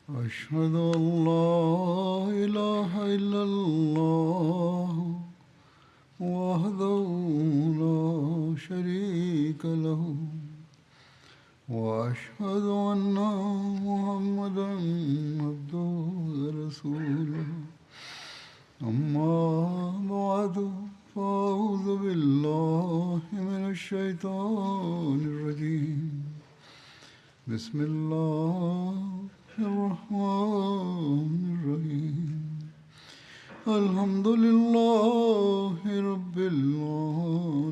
أشهد أن لا إله إلا الله وحده لا شريك له وأشهد أن محمدا عبده ورسوله أما بعد فأعوذ بالله من الشيطان الرجيم بسم الله الرحمن الرحيم الحمد لله رب العالمين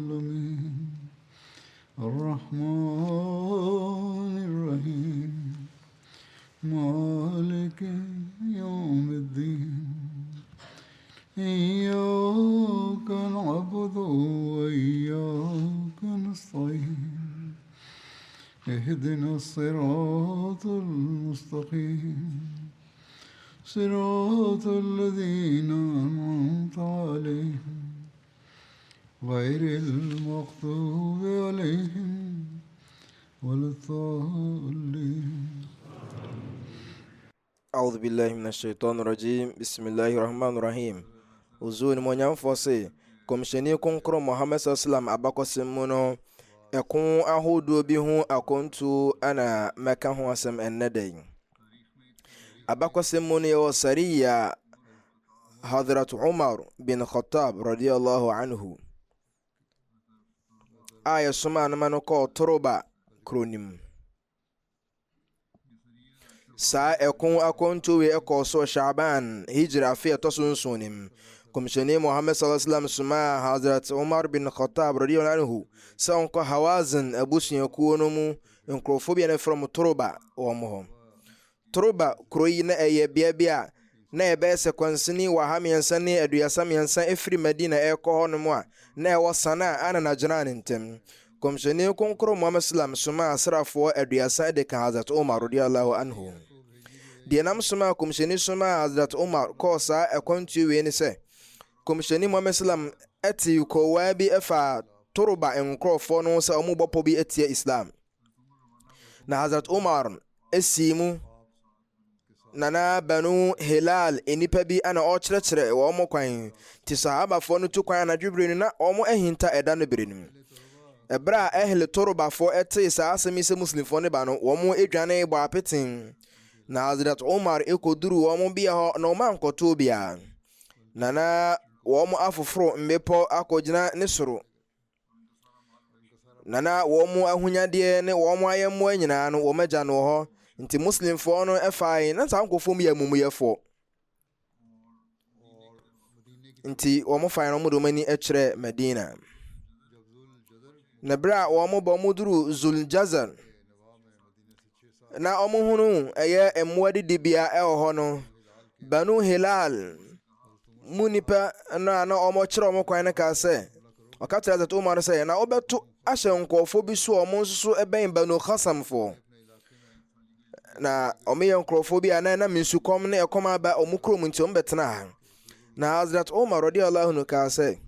الرحمن الرحيم مالك يوم الدين إياك نعبد وإياك نستعين اهدنا الصراط المستقيم صراط الذين أنعمت عليهم غير المغضوب عليهم ولا الضالين. أعوذ بالله من الشيطان الرجيم بسم الله الرحمن الرحيم uzuni monyam fose komsheni konkro Muhammad sallam abakosemuno ekun ahodo bi hu akontu ana meka ho asem ennedai abakosemuno yo sariya Hadrat Umar bin Khattab radiyallahu anhu aya suma na manoko toroba kronim sa ekun akontu we ekoso Shaban hijra afi tosunsunim komsheni Muhammad sallallahu alaihi wasallam suma Hazrat Umar bin Khattab radiyallahu anhu sa onko Hawazin abusuya kuono mu nkrofobia na from Toroba omo Toroba kroyi na eye bia na ebe sekwansini wa hamiensa ne aduasa miensa efri Medina eko hono mu a na ewo sana ana na jana ntem komsheni konkro Muhammad sallam suma asrafo aduasa de ka Hazrat Umar radiyallahu anhu de nam suma komsheni suma Hazrat Umar ko sa ekontu we ni se komsheni Muhammad sallam eti ko wabi efa Toroba enkrofo no sa omubopo bi etia Islam na Hazrat Umar esimu nana banu Hilal enipa bi ana ochrekere wo mo kwan ti sahaba fo no tu kwan na dwebere na omo ehinta eda no berenim ebra ehle Toroba fo eti sa asemi se muslim fo ne ba no wo mo edwane gbo apetin na Hazrat Umar ekoduru wo mo bia ho na o man koto bia nana wo mo afoforo mbepo akogina ne soro nana wo mo ahunyade ne wo mo ayemmo anyina no wo magya no ho nti muslim fo no efai na sankofo mu ya mumuyefo nti wo mo fai no mo do mani ekire Medina na bra wo mo bo muduru Zuljazar na omo hunu eye emwadi dibia ho no Banu Hilal munipa na omo kire omo kwan na ka se okatira Hazrat Umar se na obeto ahye nkofo bi so omo nso eben Banu Khasam fo na omeya nkrofo bi ana minsukom na ekoma ba omukrom nti ombetena na Hazrat Umar radiyallahu anhu ka se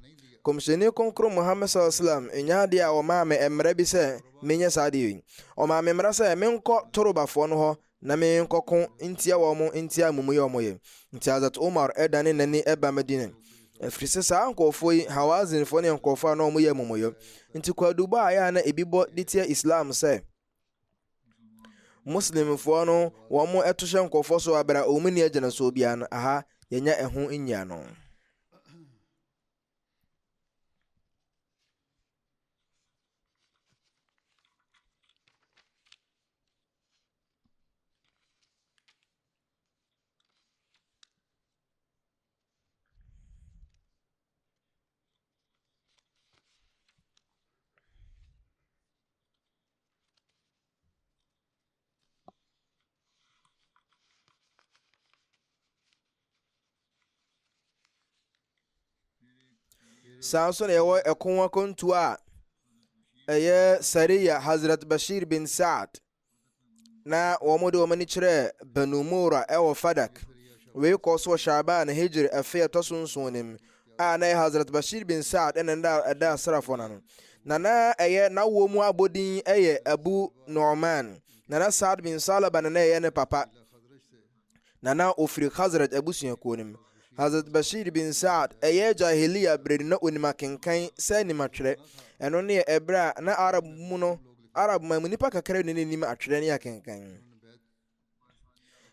komsheni konkro Muhammad sallallahu alaihi wasallam enya dia o ma me emre bi se menye sade o ma me mra se menko Toroba fo no ho na menko kon ntia wo mo ntia mumuye o moye nti Hazrat Umar edane nani eba Medina efrise sa nkofo yi Hawazin fo ne nkofo na o moye mumuye nti kwaduba aya na ebibo ditia Islam se muslim fo no wo mo etoshe nkofo so abra omuni agena so bia no aha yenya eho nya no sanso na yewo ekonwa kontu a eye Sariya Hazrat Bashir bin Saad na wo de wo mani kire Banu Mura ewo Fadak we ko so Shaban hijri afiya tosunsunim ana Hazrat Bashir bin Saad enenda ada sarafona no nana eye na wo mu abodin eye Abu Nu'man nana Saad bin Salaba na eye ne papa na ofiri Khazraj abusuakuo no mu. Hazrat Bashir bin Saad jahiliya bere na onim akenkan sɛ nim atwerɛ. Ɛno ne ɛberɛ na Arab ma mu nipa kakra ne nim atwerɛ ne akenkan.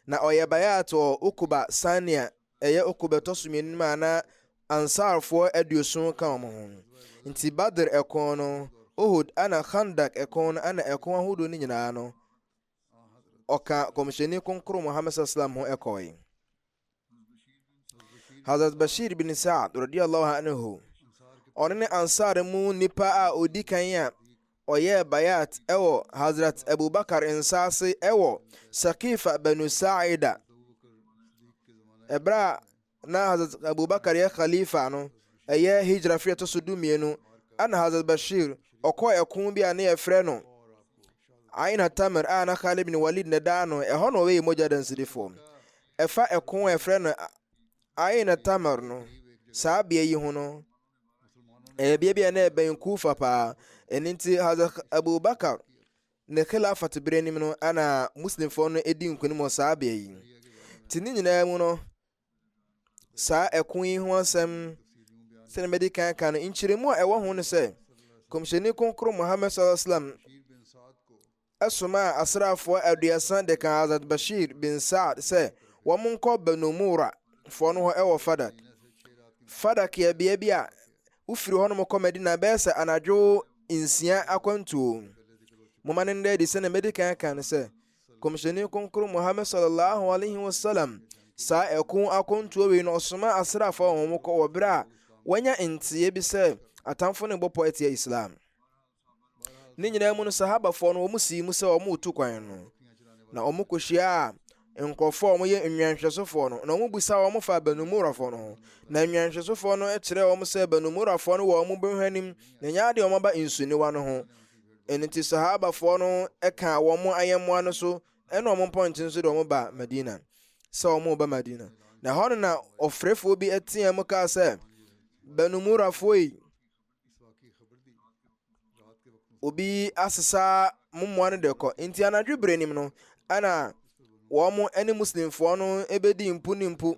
Na ɔyɛ bayat wɔ Ukuba Sania Ukuba tosumienu ma na Ansarfoɔ aduoson ka wɔn ho. Nti Badr ɛkɔn no, Uhud ana Khandak ɛkɔn no ana ɛkɔn ahodoɔ no nyinaa no ɔka kɔmhyɛni kronkron Muhammad sallallahu alaihi wasallam ho ɛkɔe. Hazrat Bashir bin Saad radiyallahu anhu ɔno ne Ansar mu nipa a odi kan a ɔyɛ bayat ɛwɔ Hazrat Abubakar nsase ɛwɔ Saqifa Banu Sa'ida. Ɛberɛ na Hazrat Abubakar yɛ khalifa no hijra fi to so dumienu ana Hazrat Bashir ɔkɔ ɛko bi a ne yɛfrɛ no Aina Tamar a na Khalid bin Walid ne da no ɛhɔ no ɔyɛ mogya dansidifo. Ɛfa ɛko a yɛfrɛ no Aina Tamar no saa bea yi ho no bea bi a na ɛbɛn Kufa paa. Ɛno nti Hazrat Abubakar ne khilafat bere nim no ana muslimfoɔ no edi nkonim wɔ saa bea yi. Nti ne nyinaa mu no saa ɛko yi ho asɛm sɛ mɛdi kan no nkyerɛmu a ɛwɔ ho no sɛ kɔmhyɛni kronkron Muhammad sallallahu alaihi wasallam ɛsoma asraafoɔ 30 de kan Hazrat Bashir bin Saad sɛ wɔn nkɔ Banu Mura foɔ no hɔ ɛwɔ Fadak yɛ bea bi a wofiri hɔ nom kɔ Medina bɛyɛ sɛ anadwo 6 akwantuo. Moma ne ndɛ di sɛ mɛdi kan no sɛ kɔmhyɛni kronkron Muhammad sallallahu alaihi wasallam saa ɛko akwantuo wei no ɔsoma asraafoɔ wɔn kɔ wɔ bere a wɔanya ntie bi sɛ atamfo ne bɔpɔ atia Islam. Ne nyinaa mu no sahabafoɔ no wɔn sii mu sɛ wɔn tu kwan no na wɔn kɔhyia a nkurɔfoɔ a wɔyɛ nnwanhwɛsofoɔ no na wɔn busa wɔn fa Banu Murafoɔ no ho na nnwanhwɛsofoɔ no kyerɛ wɔn sɛ Banu Murafoɔ no wɔ wɔn bɛhwɛ anim na nyɛ adeɛ wɔn aba nsuniwa no ho. Ɛno nti sahabafoɔ no ɛka wɔn ayɛmmoa no so ɛna wɔn mpɔnkye nso de wɔn ba Madina sɛ wɔn ba Madina. Na hɔ no na ɔfrɛfoɔ bi ɛteɛ mu kaa sɛ Banu Murafoɔ yi obi asesa mummoa no de kɔ. Nti anadwo bere nim no ana wɔn ne muslimfoɔ no ɛbɛdi mpu ne mpu.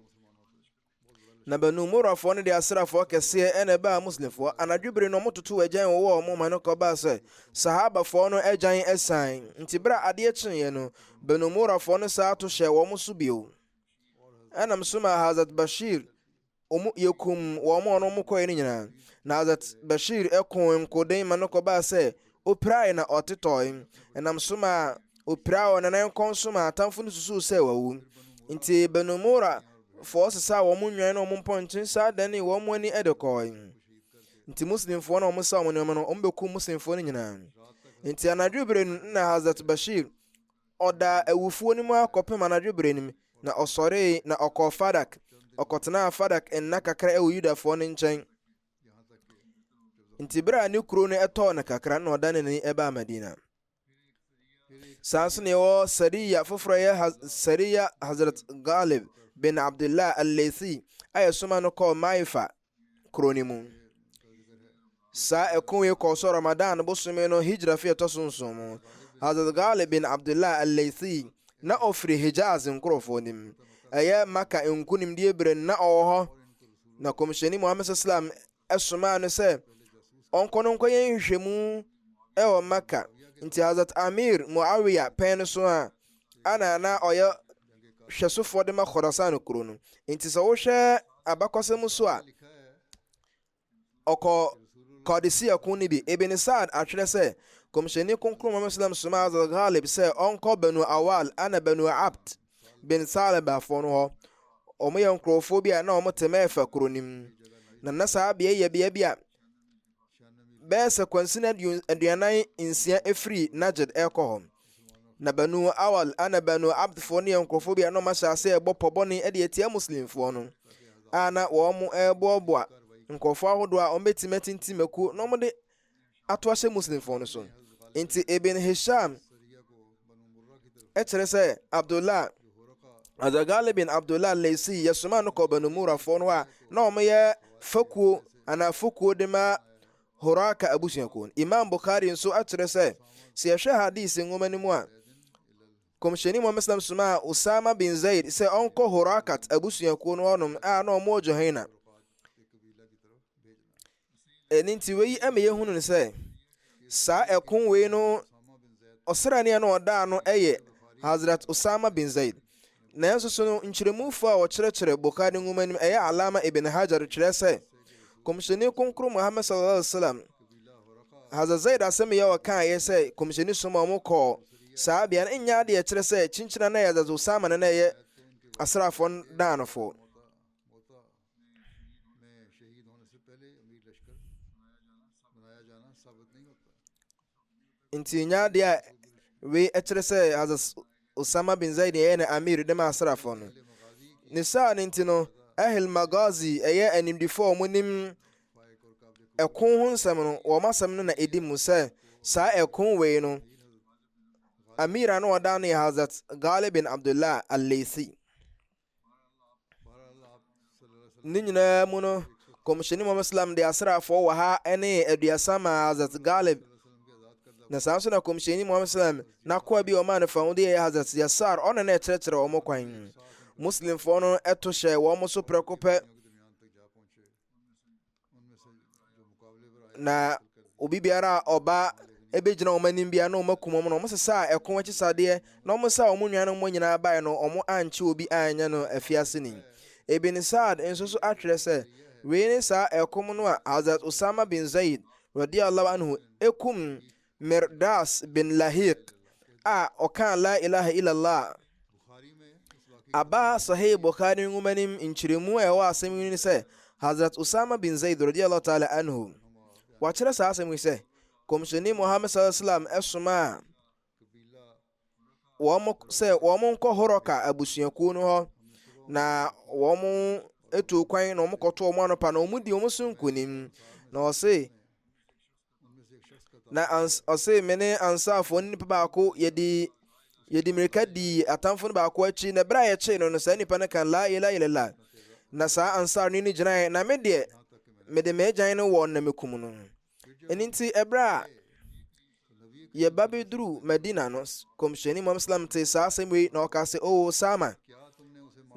Na Banu Murafoɔ no de asrafoɔ kɛseɛ ɛna ɛbaa muslimfoɔ. Anadwo bere no ɔmototo agyan wɔwɔ wɔn ma no kɔbaa sɛ sahabafoɔ no agyan ɛsan. Nti bere a adeɛ kyeeɛ no Banu Murafoɔ no saa to hyɛ wɔn so bio. Ɛnam so ma Hazrat Bashir yɛkum wɔn a wɔn kɔɛ no nyinaa. Na Hazrat Bashir ɛko nkoden ma no kɔbaa sɛ opirae na ɔtetɔe. Ɛnam so ma opirae ɔnanan kɔn so ma atamfo no susu sɛ wawu. Nti Banu Murafoɔ sesa wɔn nnwan na wɔn mpɔnkye saa dane wɔn ani ɛde kɔe. Nti muslimfoɔ na wɔn sa wɔn nneɛma no wɔn bɛkum muslimfoɔ no nyinaa. Nti anadwo bere no na Hazrat Bashir ɔda awufuo no mu akɔpem anadwo bere no mu na ɔsɔre na ɔkɔ Fadak. Ɔkɔtena Fadak nna kakra ɛwɔ Yudafoɔ no nkyɛn. Nti bere a ne kuro no ɛtɔɔ no kakra na ɔda ne ni ɛbaa Madina. Saa nso na ɛwɔ Sariya foforɔ yɛ Sariya Hazrat Ghalib bin Abdullah al-Laythi a yɛsoma no kɔɔ Maifa kuro no mu. Saa ɛko yi kɔɔ so Ramadan bosome no hijra fi ɛtɔ so nson mu. Hazrat Ghalib bin Abdullah al-Laythi na ɔfiri Hijaz nkurɔfoɔ no mu. Ɛyɛ Maka nkunimdie bere na ɔwɔ hɔ. Na kɔmhyɛni Muhammad sallam ɛsoma no sɛ ɔnkɔ no nkɔyɛ nhwehwɛmu ɛwɔ Maka. Nti Hazrat Amir Muawiya pɛn no so a ana na ɔyɛ hwɛsofoɔ de ma Khorasan kuro no. Nti sɛ wohwɛ abakɔsɛm so a ɔkɔ Qadisiyya ko no bi Ibn Sa'd atwerɛ sɛ kɔmhyɛni kronkron Muhammad sallam soma Hazrat Ghalib sɛ ɔnkɔ Banu Awal ana Banu Abd bin Salabafoɔ no hɔ. Ɔmo yɛ nkurɔfoɔ bi a na ɔmo te Mɛfa kuro no mu. Na saa bea yɛ bea bi a bɛyɛ sɛ kwansina 46 ɛfiri Najd ɛkɔ hɔ. Na Banu Awal ana Banu Abdfoɔ no yɛ nkurɔfoɔ bi a na ɔmo ahyɛ ase ɛbɔ pɔbɔne ɛde atia muslimfoɔ no a na wɔn ɛboaboa nkurɔfoɔ ahodoɔ a ɔmo bɛtumi atintim akuo na ɔmo de ato ahyɛ muslimfoɔ no so. Nti Ibn Hisham ɛkyerɛ sɛ Abdullah Ghalib bin Abdullah al-Laythi yɛsoma no kɔ Banu Murafoɔ no a na ɔmo yɛ fakuo anaa fakuo de ma Horaka abusuakuo. Imam Bukhari nso akyerɛ sɛ sɛ yɛhwɛ hadith nwoma no mu a komsheni Muhammad sallam suma Usama bin Zaid sɛ ɔnkɔ Hurakat abusuakuo no hɔnom a na ɔmo Juhaina. ɛno nti wei ama yɛhunu no sɛ saa ɛko wei no ɔsrani a na ɔdaa no ɛyɛ Hazrat Usama bin Zaid. nanso so no nkyerɛmufo a wɔkyerɛkyerɛ Bukhari nwoma nim ɛyɛ Alama Ibn Hajar kyerɛ sɛ komsheni konkro Muhammad sallallahu alaihi wasallam Hazrat Zaid asɛm yɛ ɔkaeɛ sɛ komsheni soma ɔmo kɔɔ saa bea no nyɛ adeɛ kyerɛ sɛ kyinkyina na yɛ Hazrat Usama na ɛyɛ asraafo daanofo. nti nyɛ adeɛ a wei ɛkyerɛ sɛ Hazrat Usama bin Zaid ɛyɛ na amir de ma asraafo no. ne saa no nti no Ahil Magazi ɛyɛ animdifo a ɔmo nim ɛko ho nsɛm no wɔn asɛm no na ɛdi mu sɛ saa ɛko wei no amira no ɔda no yɛ Hazrat Ghalib bin Abdullah al-Laythi. ne nyinaa mu no komsheni Muhammad sallam de asraafo wɔ ha ɛne aduasa ma Hazrat Ghalib. na saa nso na komsheni Muhammad sallam n'akoa bi ɔma no fa ho de yɛ Hazrat Yasar ɔna na ɛkyerɛkyerɛ wɔn kwan. muslimfoɔ no ɛto hyɛ wɔn so prɛko pɛ na obi biara a ɔba ɛbɛgyina wɔn anim bia na wɔn akum wɔn no wɔn sesa ɛko akyisadeɛ na wɔn sa wɔn nuanom wɔn nyinaa baeɛ no wɔn ankye obi anyɛ no afiase ni. Ibn Sa'd nso so atwerɛ sɛ wei ne saa ɛkom no a Hazrat Usama bin Zaid radiyallahu anhu ekum Mirdas bin Lahiq a ɔka la ilaha illallah. aba Sahih Bukhari nwoma nim nkyerɛmu a ɛwɔ asɛm yi ne sɛ Hazrat Usama bin Zaid radiyallahu ta'ala anhu wakyerɛ saa asɛm yi sɛ komsheni Muhammad sallallahu alaihi wasallam ɛsoma wɔn nkɔ Horoka abusuakuo no hɔ na wɔn etu kwan na wɔn kɔto wɔn anopa na wɔn di wɔn so nkonim na ɔse mene ansafo nipa baako yɛdi mirika di atamfo no baako akyi na bere a yɛkye no saa nipa no kan la ilaha illallah na saa ansar no gyinae na mede m'agyan no wɔ na mekum no. ɛno nti ɛberɛ a yɛba bɛduru Madina no komsheni Muhammad sallam te saa asɛm wei na ɔka sɛ o Usama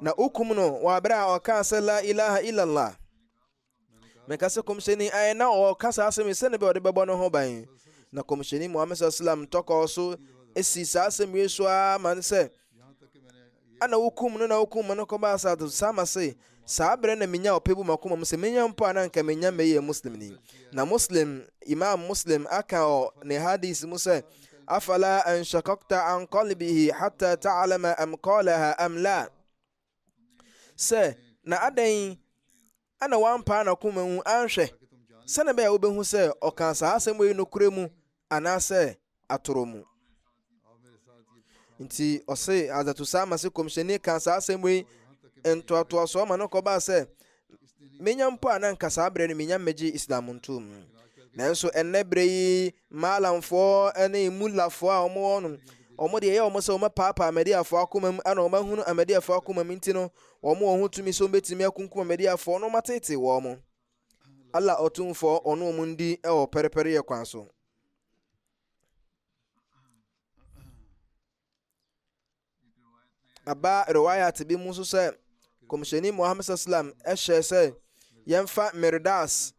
na ukum no wɔ berɛ a ɔka sɛ la ilaha illallah. meka sɛ komsheni ayɛ na ɔka saa asɛm sɛ ne bɛ ɔde bɛbɔ no ho ban. na komsheni Muhammad sallam tɔkɔɔ so esi saa asɛm wei so a ma no sɛ ana ukum no na ukum no kɔba sa Usama se saa berɛ na menya ɔpɛbu makoma mu sɛ menya mpo a na nka menya mɛyɛ muslim ni. na imam muslim aka ne hadis mu sɛ afala an shakakta an qalbihi hatta ta'lama am qalaha am la. sɛ na adan ana wampa na koma mu anhwɛ sɛne bɛyɛ wobɛhu sɛ ɔka saa asɛm wei no kura mu anaasɛ atoro mu. nti ɔse Hazrat Usama sɛ komsheni ka saa asɛm wei ntoatoasoɔ ma no kɔbaa sɛ menya mpo a na nka saa berɛ no menya mmɛgye Islam ntom. nanso ɛnnɛ berɛ yi maalamfoɔ ne mulafoɔ a ɔmo wɔ no ɔmo deɛ ɛyɛ ɔmo sɛ ɔmo paapaa Ahmadiyyafoɔ akoma mu ana ɔmo ahunu Ahmadiyyafoɔ akoma mu nti no ɔmo wɔ ho tumi sɛ ɔmbɛtumi akunkum Ahmadiyyafoɔ no ɔmatete wɔ mo. Allah ɔtumfoɔ ɔno ɔmo ndi ɛwɔ pɛrɛpɛrɛ yɛ kwan so. aba riwayat bi mu nso sɛ komsheni Muhammad sallam ɛhyɛ sɛ yɛmfa Mirdas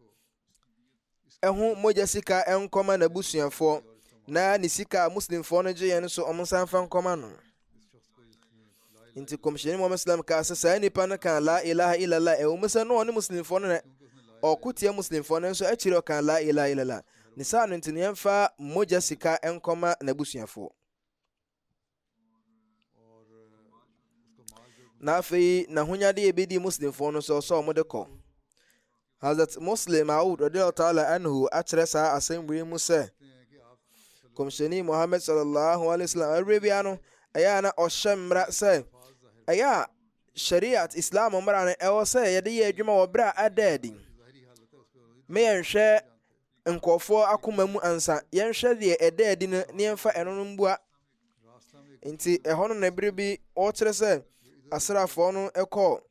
ɛho mogya sika ɛnkɔma n'abusuafoɔ na ne sika a muslimfoɔ no gye yɛn nso ɔmo nsa mfa nkɔma no. nti komsheni Muhammad sallam ka sɛ saa nipa no kan la ilaha illallah ɛwɔ mu sɛ no ɔne muslimfoɔ no na ɔko tia muslimfoɔ no nso akyire ɔkan la ilaha illallah ne saa no nti yɛmfa mogya sika ɛnkɔma n'abusuafoɔ. na afei n'ahonyade ebedi muslimfoɔ no so ɔsɛ ɔmo de kɔ. Hazrat Muslim Maud radiyallahu ta'ala anhu akyerɛ saa asɛm wei mu sɛ komsheni Muhammad sallallahu alaihi wasallam arabia no ɛyɛ na ɔhyɛ mmara sɛ ɛyɛ a shariat Islam mmara no ɛwɔ sɛ yɛde yɛ adwuma wɔ berɛ a ada adi. yɛnhwɛ nkɔfoɔ akoma mu ansa yɛnhwɛ deɛ ɛda adi no ne yɛmfa ɛno no mbua. nti ɛhɔ no na bere bi ɔkyerɛ sɛ asrafoɔ no ɛkɔ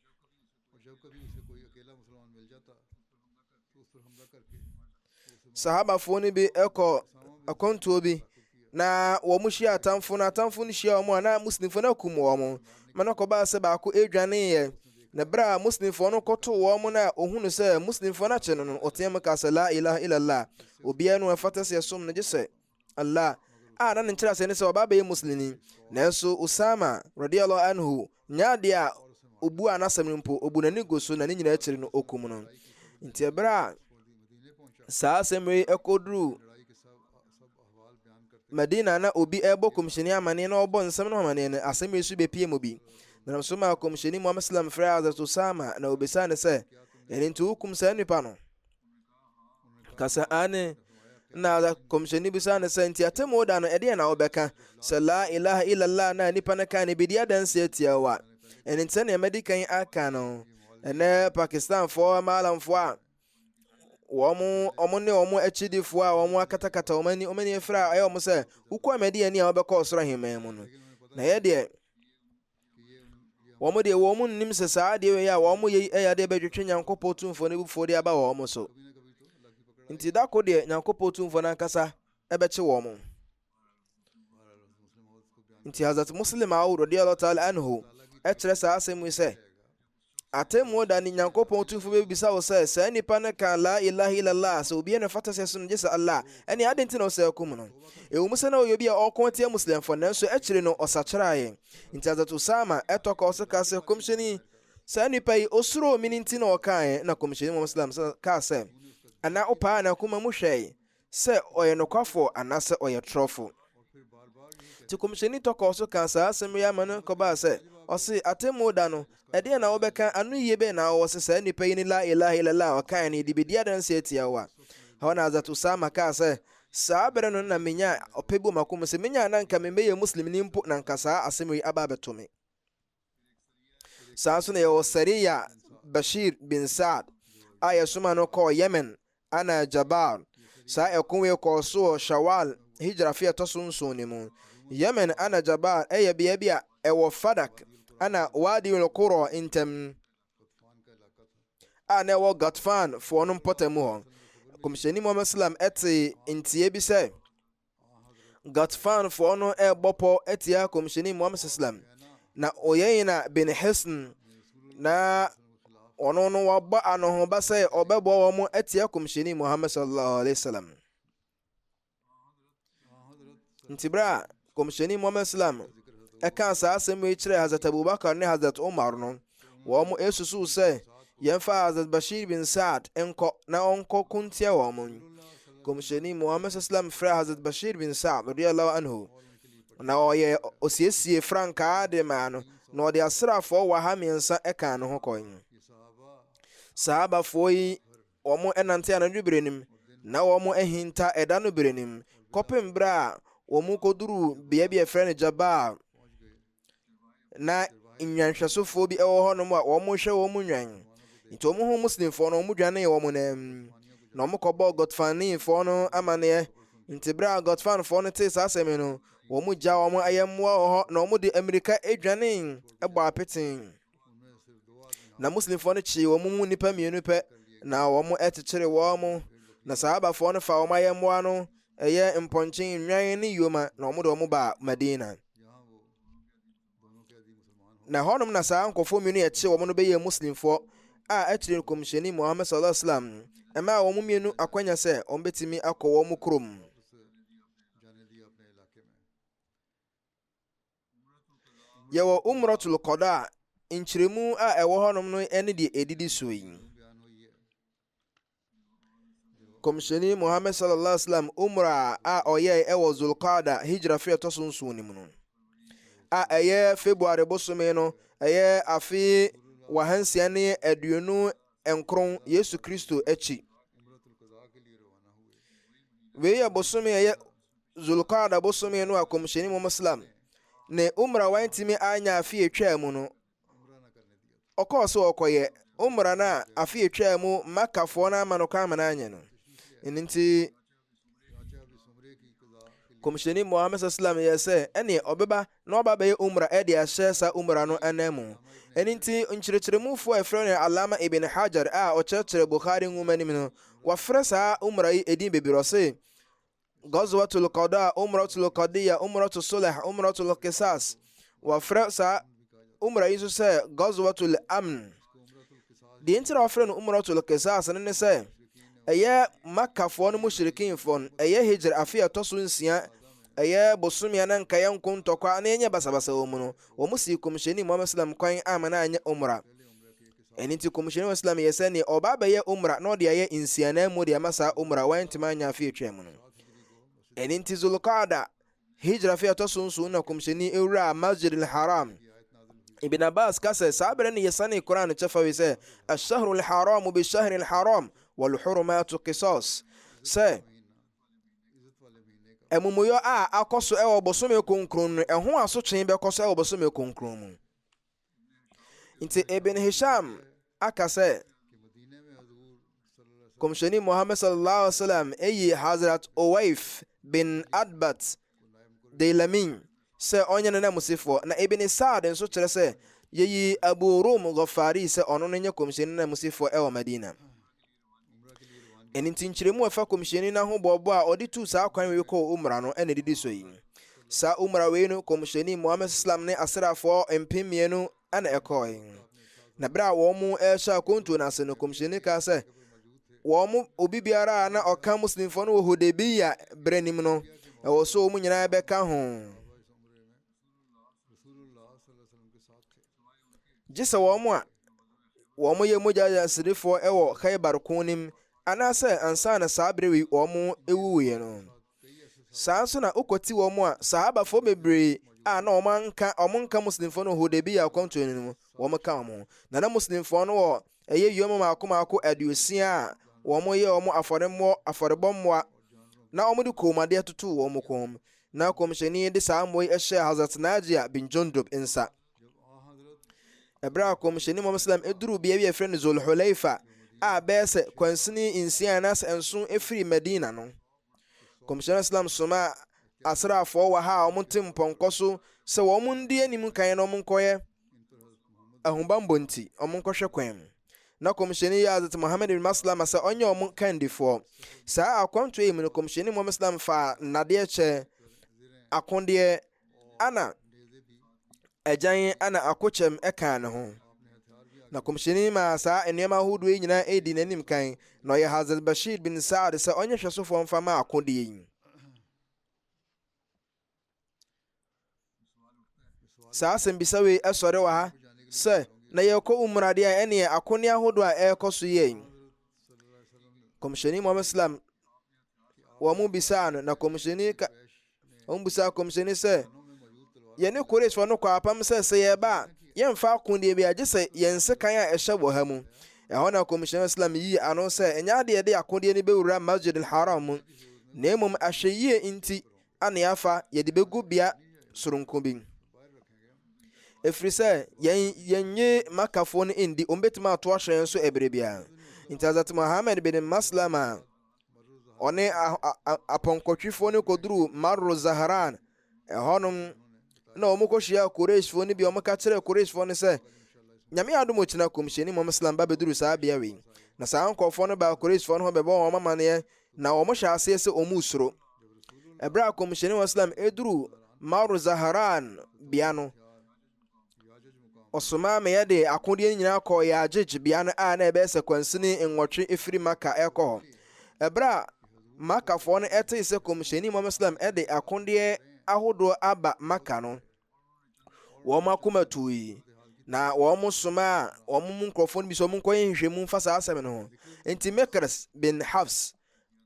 sahabafoɔ no bi ɛkɔ akɔntuo bi na wɔn hyia atamfo na atamfo no hyia wɔn a na muslimfo no akum wɔn ma no kɔbaa sɛ baako edwaneeɛ na bere a muslimfo no kɔtoo wɔn na ohunu sɛ muslimfo no akye no ɔteɛ mu ka sɛ la ilaha illallah obiara no ɛfata sɛ yɛsom no gye sɛ Allah a na ne nkyerɛ sɛ ne sɛ ɔbaa bɛyɛ muslimi nanso Usama radiyallahu anhu nyaade a obu a n'asɛm no mpo obu n'ani go so na ne nyinaa akyiri no okum no nti ɛberɛ a saa asɛm yi ɛkɔduru Medina na obi ɛbɔ kɔmhyɛni amane na ɔbɔ nsɛm no amane no asɛm yi so bɛpie mu bi na so ma kɔmhyɛni Muhammad sallam frɛ Hazrat Usama na obisa ne sɛ ɛne nti wokum saa nnipa no kasa ane na kɔmhyɛni bisa ne sɛ nti atemmu da no ɛdeɛ na wobɛka sɛ la ilaha illallah na nipa no ka ne bɛdi adanse atia wo a ɛne nti sɛnea madi kan aka no ɛnɛ Pakistanfoɔ maalamfoɔ a ɔmo ne ɔmo akyidifoɔ a ɔmo akatakata ɔmo ani afiri a ɛyɛ ɔmo sɛ wokɔ amadi ani a wobɛkɔ ɔsoro ahemman mu no na yɛ deɛ wɔn deɛ wɔn nnim sɛ saa deɛ wei a wɔn yɛ ɛyɛ adeɛ bɛtwitwe Nyankopɔn tumfoɔ no bufuo de aba wɔn so nti dako deɛ Nyankopɔn tumfoɔ no ankasa ɛbɛkye wɔn nti Hazrat Muslim Maud radiyallahu ta'ala anhu ɛkyerɛ saa asɛm yi sɛ atemmu da ne Nyankopɔn tumfoɔ bɛbisa wo sɛ saa nipa no ka la ilaha illallah sɛ obiara ne fata sɛ so no gye sɛ Allah ɛne ade nti na ɔsɛ akum no ɛwɔ mu sɛ na ɔyɛ obi a ɔko tia muslimfoɔ nanso akyire no ɔsakyerɛeɛ nti Hazrat Usama ɛtɔka ɔsɛ ka sɛ kɔmhyɛni saa nipa yi ɔsuro mi ne nti na ɔkaeɛ na kɔmhyɛni Muhammad sallam kaa sɛ ana wopaa na akoma mu hwɛe sɛ ɔyɛ nokwafoɔ anaasɛ ɔyɛ trɔfo nti kɔmhyɛni tɔka ɔso ka saa asɛm yi ama no kɔbaa sɛ ɔse atemmu da no ɛdeɛ na wobɛka ano yie bɛɛ na wɔwɔ sɛ saa nnipa yi ne la ilaha illallah ɔkae no de bɛdi adanse atia wo a hɔ na Hazrat Usama kaa sɛ saa berɛ no na menya ɔpɛ bi makom sɛ menya na nka membɛyɛ muslim ni mpo na nka saa asɛm yi aba abɛto me saa nso na yɛwɔ Sariya Bashir bin Saad a yɛsoma no kɔɔ Yemen ana Jabar saa ɛko wei kɔɔ so wɔ Shawwal hijra fi ɛtɔ so nson ne mu Yemen ana Jabar ɛyɛ bea bi a ɛwɔ Fadak ana Wadi al-Qura intam ana ɛwɔ Gatfan foɔ no mpɔtamu hɔ kɔmhyɛni Muhammad sallam ɛte ntie bi sɛ Gatfan foɔ no ɛbɔ pɔ ɛtia kɔmhyɛni Muhammad sallam na Uyayna bin Hisn na ɔno no wabɔ ano ho ba sɛ ɔbɛbɔ wɔn ɛtia kɔmhyɛni Muhammad sallallahu alaihi wasallam nti bra kɔmhyɛni Muhammad sallam ɛka saa asɛm yi kyerɛ Hazrat Abubakar ne Hazrat Umar no wɔn esusu sɛ yɛmfa Hazrat Bashir bin Saad ɛnkɔ na ɔnkɔ kuntia wɔn kɔmhyɛni Muhammad sallam frɛ Hazrat Bashir bin Saad radiyallahu anhu na ɔyɛ osiesie frankaa de maa no na ɔde asraafoɔ wɔ ha mmiɛnsa ɛka ne ho kɔn saabafoɔ yi wɔn ɛnante anadwo bere nim na wɔn ɛhinta ɛda no bere nim kɔpem bere a wɔn kɔduru bea bi ɛfrɛ no Jabar na nwanhwɛsofoɔ bi ɛwɔ hɔ nom a wɔn hwɛ wɔn nwan nti wɔn ho muslimfoɔ no wɔn dwane wɔn nam na wɔn kɔbɔ Gotfanifoɔ no amaneɛ nti bere a Gotfanfoɔ no tee saa asɛm no wɔn gya wɔn ayɛmmoa wɔ hɔ na wɔn de Amerika edwane ɛbɔ apeten na muslimfoɔ no kyee wɔn mu nipa mmienu pɛ na wɔn ɛkyekyere wɔn na sahabafoɔ no fa wɔn ayɛmmoa no ɛyɛ mpɔnkyen nwan ne yoma na wɔn de wɔn ba Madina na hɔnom na saa nkɔfoɔ mmienu yɛkye wɔn no bɛyɛ muslimfoɔ a ɛkyerɛ kɔmhyɛni Muhammad sallallahu alaihi wasallam ɛma wɔn mmienu akwanya sɛ wɔn bɛtumi akɔ wɔn kurom yɛwɔ Umratul Qada nkyerɛmu a ɛwɔ hɔnom no ɛne deɛ ɛdidi so yi kɔmhyɛni Muhammad sallallahu alaihi wasallam umra a ɔyɛ ɛwɔ Zulqada hijra fi ɛtɔ so nson ne mu no a ɛyɛ February bosome no ɛyɛ afe wahansia ne aduonu nkron Yesu Kristo akyi wei yɛ bosome ɛyɛ Zulqada bosome no a kɔmhyɛni Muhammad sallam ne umra wantimi anya afe atwa mu no ɔkɔɔ so ɔkɔyɛ umra na afe atwa mu Makafoɔ na ama no kɔ ama no anya no nti kɔmhyɛni Muhammad sallam yɛ sɛ ɛne ɔbɛba na ɔba bɛyɛ umra ɛde ahyɛ sa umra no anamu nti nkyerɛkyerɛmufoɔ a ɛfrɛ no Alama Ibn Hajar a ɔkyerɛkyerɛ Bukhari nwoma nim no wafrɛ saa umra yi edin bebree ɔse Ghazwatul Qada, Umratul Qadiya, Umratul Sulh, Umratul Qisas. Wafrɛ saa umra yi nso sɛ Ghazwatul Amn. Deɛ nti na wɔfrɛ no Umratul Qisas no ne sɛ ɛyɛ Makafoɔ no mushrikinfoɔ no ɛyɛ hijra afe a ɛtɔ so 6, ɛyɛ bosomia na nka yɛ nko ntɔkwa na ɛnyɛ basabasa wɔ mu no, wɔn si kɔmhyɛni Muhammad sallam kwan ama na anyɛ umra. ɛno nti kɔmhyɛni Muhammad sallam yɛ sɛ ne ɔba bɛyɛ umra na ɔde ayɛ nsianan mu de ama saa umra wɔntumi anya afe atwa mu no. ɛno nti Zulqaada hijra afe a ɛtɔ so 9 na kɔmhyɛni ɛwura Masjid al-Haram. Ibn Abbas ka sɛ saa berɛ no yɛsane Quran kyɛfa wi sɛ ashahru al-haramu bishahri al-haram walhurumatu qisas, sɛ ɛmumuyɔ a akɔ so ɛwɔ bosome kronkron no ɛho asotwe bɛkɔ so ɛwɔ bosome kronkron mu. Nti Ibn Hisham aka sɛ kɔmhyɛni Muhammad sallallahu alaihi wasallam ɛyi Hazrat Uwaif bin Adbat Daylamin sɛ ɔnyɛ ne namusifoɔ, na Ibn Sa'd nso kyerɛ sɛ yɛyi Abu Rum Ghafari sɛ ɔno no nyɛ kɔmhyɛni namusifoɔ ɛwɔ Madina. ɛno nti nkyerɛmu a ɛfa kɔmhyɛni no ho bɔbɔ a ɔde tu saa kwan wei kɔɔ umra no ɛna didi so yi. Saa umra wei no kɔmhyɛni Muhammad sallam ne asrafoɔ 2,000 ɛna ɛkɔɔ. na berɛ a wɔn mu ɛhyɛ akonto no ase no kɔmhyɛni kaa sɛ wɔn mu obi biara a na ɔka muslimfoɔ no wɔ Hudaybiyah berɛ nim no ɛwɔ so wɔn nyinaa bɛka ho, gye sɛ wɔn yɛ mogya asirifoɔ ɛwɔ Khaybar ko nim anaasɛ ansa na saa berɛ wei wɔn ɛwuwuiɛ no. saa nso na wokɔti wɔn a sahabafoɔ bebree a na wɔn nka muslimfoɔ no Hudaybiyah akwantuo no mu wɔn ka wɔn ho, na muslimfoɔ no wɔ ɛyɛ yom maako 60 a wɔn yɛ wɔn afɔrebɔ mmoa na wɔn de kɔnmuadeɛ toto wɔn kɔn mu, na kɔmhyɛni de saa mmoa yi ɛhyɛ Hazrat Najia bin Jundub nsa. ɛberɛ a kɔmhyɛni Muhammad sallam ɛduru bea bi a yɛfrɛ no Zulhulaifa a bɛyɛ sɛ kwansini 6 anaasɛ 7 ɛfiri Madina no. kɔmhyɛni sallam soma asraafoɔ wɔ ha a wɔn te mpɔnkɔ so sɛ wɔn ndi anim kan na wɔn nkɔyɛ ahobanbɔ nti wɔn nkɔhwɛ kwan mu. na kɔmhyɛni yɛ Hazrat Muhammad bin Maslama sɛ ɔnyɛ wɔn kandifoɔ. saa akwanto yi mu no kɔmhyɛni Muhammad sallam fa nadeɛ kyɛ akondeɛ ana agyan ana akokyɛm ɛka ne ho. na kɔmhyɛni ma saa nneɛma ahodoɔ yi nyinaa ɛdi n'anim kan, na ɔyɛ Hazrat Bashir bin Saad sɛ ɔnyɛ hwɛsofoɔ mfa ma akodeɛ yi. saa asɛmbisa wei ɛsɔre wɔ ha sɛ na yɛkɔ umradeɛ a ɛneɛ akone ahodoɔ a ɛrekɔ so yɛ. kɔmhyɛni Muhammad sallam wɔn mu bisaa no, na kɔmhyɛni sɛ yɛne Qurayshfoɔ no kɔ apam sɛ yɛba a yɛmfa akodeɛ bi agye sɛ yɛn sekan a ɛhyɛ wɔ ha mu. ɛhɔ na kɔmhyɛni sallam yii ano sɛ ɛnyɛ adeɛ de akodeɛ no bɛwura Masjid al-Haram mu, na mmom ahwɛ yie nti ane afa yɛde bɛgu bea soronko bi. ɛfiri sɛ yɛnye Makafoɔ no ndi ɔmbɛtumi ato ahyɛ nso ɛberɛ biara. nti Hazrat Muhammad bin Maslama ɔne apɔnkɔtwifoɔ no kɔduru Marru Zahran. ɛhɔnom na wɔn kɔhyia Qurayshfoɔ no bi wɔn ka kyerɛ Qurayshfoɔ no sɛ nyame adom kyina kɔmhyɛni Muhammad sallam ba bɛduru saa bea wei. na saa nkɔfoɔ no ba Qurayshfoɔ no ho bɛbɔ wɔn amaneɛ, na wɔn hyɛ aseɛ sɛ wɔn suro. ɛberɛ a kɔmhyɛni Muhammad sallam ɛduru Marru Zahran bea no, ɔsoma ma yɛde akodeɛ nyinaa kɔɔ Ya'juj bea no a na ɛbɛyɛ sɛ kwansini 8 ɛfiri Maka ɛkɔ hɔ. ɛberɛ a Makafoɔ no ɛtee sɛ kɔmhyɛni Muhammad sallam ɛde akodeɛ ahodoɔ aba Maka no, wɔn akoma tuoyi, na wɔn soma a wɔn mu nkurɔfoɔ no bi sɛ wɔn nkɔyɛ nhwehwɛmu mfa saa asɛm no ho. nti Mekres bin Hafs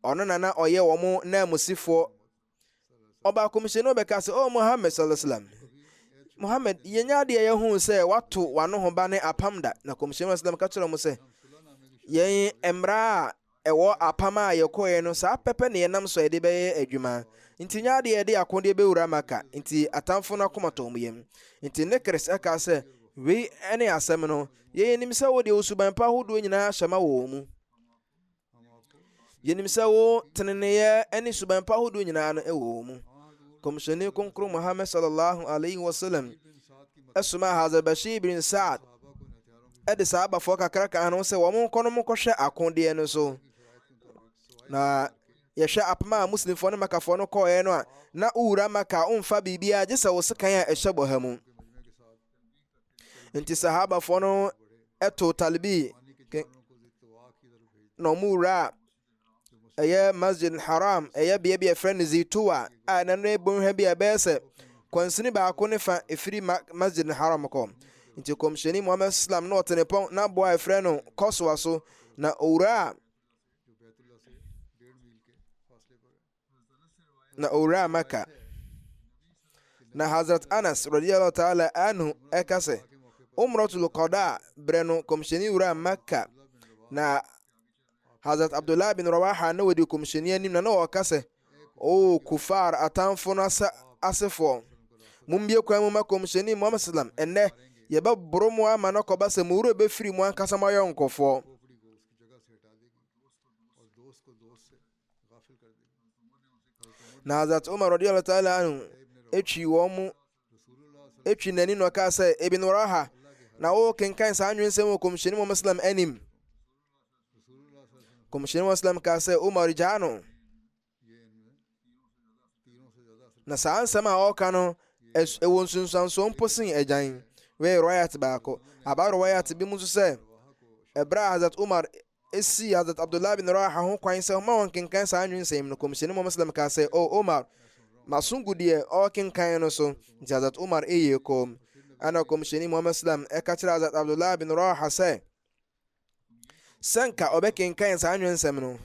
ɔno na ɔyɛ wɔn namusifoɔ. ɔba kɔmhyɛni no bɛka sɛ Muhammad sallallahu alaihi wasallam, Muhammad yɛnya adeɛ yɛhu sɛ wato wano ho ba ne apam da. na kɔmhyɛni sallam ka kyerɛ mo sɛ yɛn mmara a ɛwɔ apam a yɛkɔɛ no saa pɛpɛ ne yɛnam so yɛde bɛyɛ adwuma. nti nya adeɛ yɛde akodeɛ bɛwura Maka, nti atamfo no akoma tɔ mu yam. nti Nekres ɛka sɛ wei ɛne asɛm no yɛnim sɛ wo deɛ osuban pa ahodoɔ nyinaa hyɛ ma wɔ mu. yɛnim sɛ wo teneneeɛ ɛne suban pa ahodoɔ nyinaa no ɛwɔ mu. kɔmhyɛni kronkron Muhammad sallallahu alaihi wasallam ɛsoma Hazrat Bashir bin Saad ɛde saa abafoɔ kakra ka ho sɛ wɔn nkɔ no nkɔhwɛ akodeɛ no so. na yɛhwɛ apama a muslimfoɔ no makafoɔ no kɔɔeɛ no a na wowura maka womfa biribiara gye sɛ wo sekan a ɛhyɛ bɔha mu. Nti sahabafoɔ no ɛto talbi na ɔmo wura a ɛyɛ masjid haram, ɛyɛ bea bi ɛfrɛ no zituwa a ɛno no bɔnhwa bi a ɛbɛyɛ sɛ kwansini baako ne fa ɛfiri masjid haram kɔ. Nti kɔmhyɛni Muhammad sallam na ɔtene pɔn na boa ɛfrɛ no kɔsoa so na owura Maka. Na Hazrat Anas radiyallahu ta'ala anhu ɛka sɛ umratul qada brɛ no kɔmhyɛni wura Maka na Hazrat Abdullah bin Rawaha na wadi kɔmhyɛni anim na ɔka sɛ o kufar atamfo no asefoɔ mumbie kwan mu ma kɔmhyɛni Muhammad sallam ɛnnɛ yɛbɛboro mu ama no kɔba sɛ mu wura bɛfiri mu ankasa ma yɛ nkɔfoɔ. Na Hazrat Umar radiyallahu ta'ala anhu etwi n'ani na ɔka sɛ Ibn Rawaha na wo kenkan saa anwensɛm wɔ kɔmhyɛni Muhammad sallam anim. Kɔmhyɛni Muhammad sallam ka sɛ Umar gyaa no. Na saa nsɛm a ɔka no ɛwɔ nsunsuansoɔ mpo sen agyan wɛ riwayat baako aba riwayat bi mu nso sɛ ɛberɛ a Hazrat Umar esi Hazrat Abdullah bin Rawaha ho kwan sɛ ɔma wɔn kenkan saa anwensɛm no kɔmhyɛni Muhammad sallam ka sɛ o Umar masongu deɛ ɔkenkan no so. Nti Hazrat Umar ɛyɛ kɔm ana kɔmhyɛni Muhammad sallam ɛka kyerɛ Hazrat Abdullah bin Rawaha sɛ sɛnka ɔbɛkenkan saa anwensɛm no